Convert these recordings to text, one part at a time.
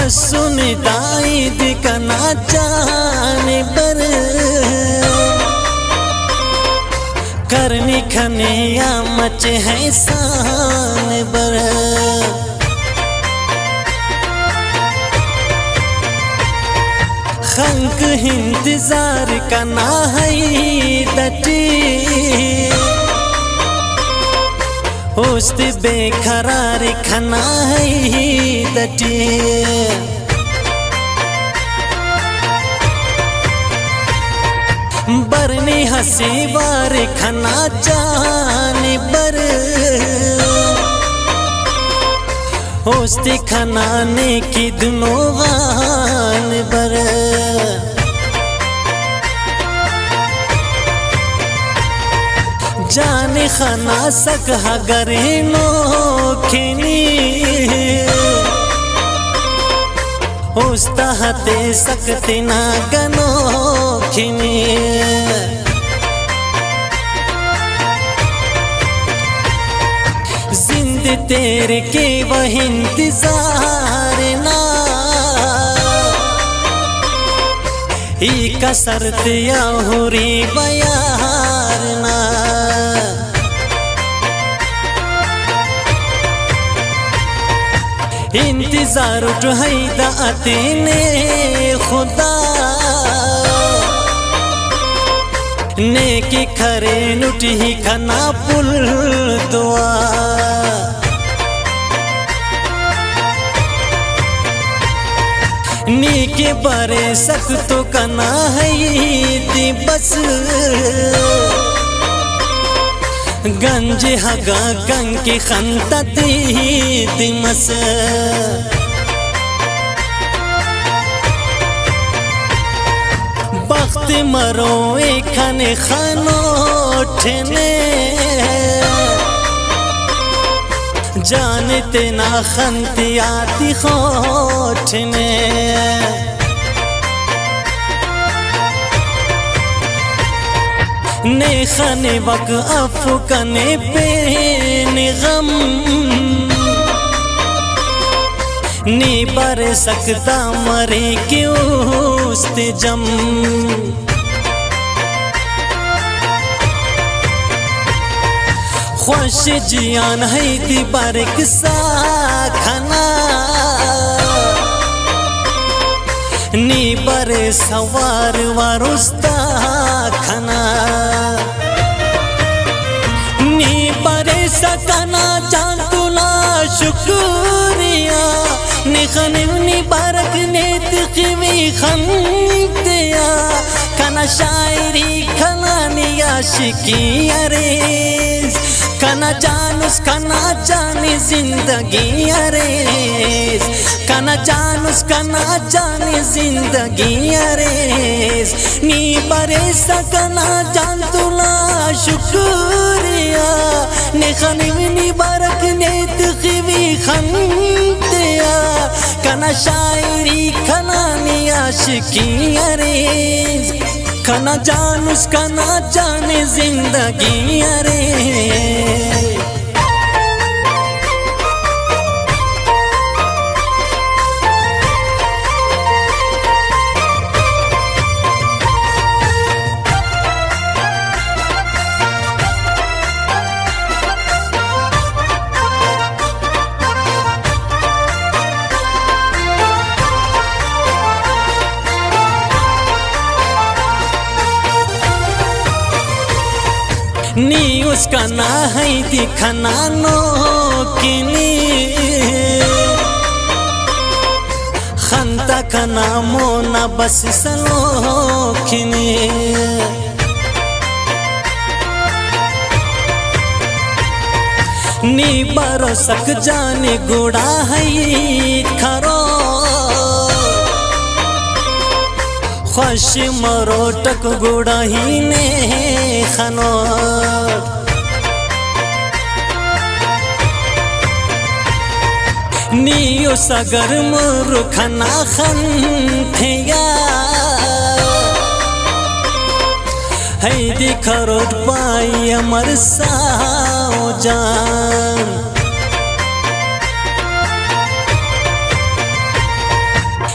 बस सुनताई दिखना जाने बर करनी खने या मच है सान बर खंक इंतजार करना है दटी होस्ट बेकरार खना है दटी बरनी हंसी बार खना जाने बर होस्ट खनाने की दोनों गान बर जाने खना सक हगरे नो खिनी होस्ता हते सकते ना गनो खिनी जिंद तेरे के वह इंतजार ना ही कसरत या हुरी बयार ना इंतजार उठाईदा अतीने खुदा ने की खरे नुटी खना पुल दुआ नी के बारे सक तो कना है दी बस गंज हगा गंग के खंता दिमस बख्त मरो खाने खानो ठने जानते ना खंती आती खोठने ने खने वक अफकने पे गम नी बर सकता मरे क्यों जम खुश जियान है दी बारिक सा खाना नी बरे सवार वारुस्ता खाना नी बरे सकना जान तुला शुक्रिया निखने नी बारक नेत खिवी खंतिया कना शायरी खना निया शिकी अरेज कना जानूस कना जाने जिंदगी अरेज कना जानूस कना जाने जिंदगी अरेज नी बरे सकना जान तुला शुक्रिया निखने नी बारक नेत खिवी खंतिया कना शायरी कना निया शिकी अरेज कना जानूस कना जाने जिंदगी अरेज नी उसका ना है दिखना नो किनी खंता का नामो ना बस सनो खिनी नी बारो सक जाने गुड़ा है खरो खुश मरो टक गुड़ा ही ने खनो नियो सगर मुर खना खन थिया है दिखरोट पाई अमर साओ जान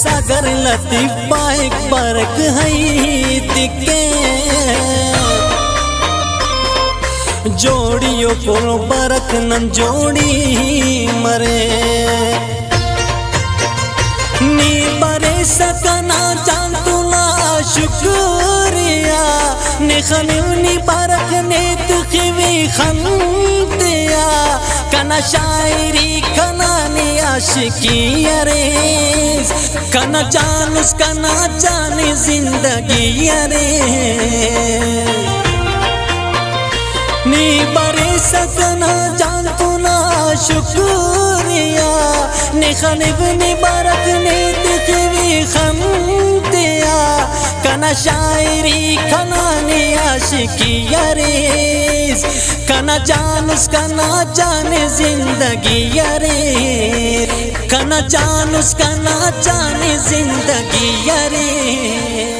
सागर लतीफ बाइक बरक है दिखे जोड़ियों को बरक नन जोड़ी मरे नी बरे सकना जान तुला शुक्रिया निखनी बरक ने तुखी खंतिया कना शायरी कना आशिकी अरेज कना जानूस कना जाने जिंदगी अरे नी बरे सकना जान तुना शुक्रिया निखनिब नी बरक ने दिखवी खंतिया कना शायरी कना ने आशिकी अरेज कना जानूस कना जाने जिंदगी अरे कना जानूस कना जाने जिंदगी अरे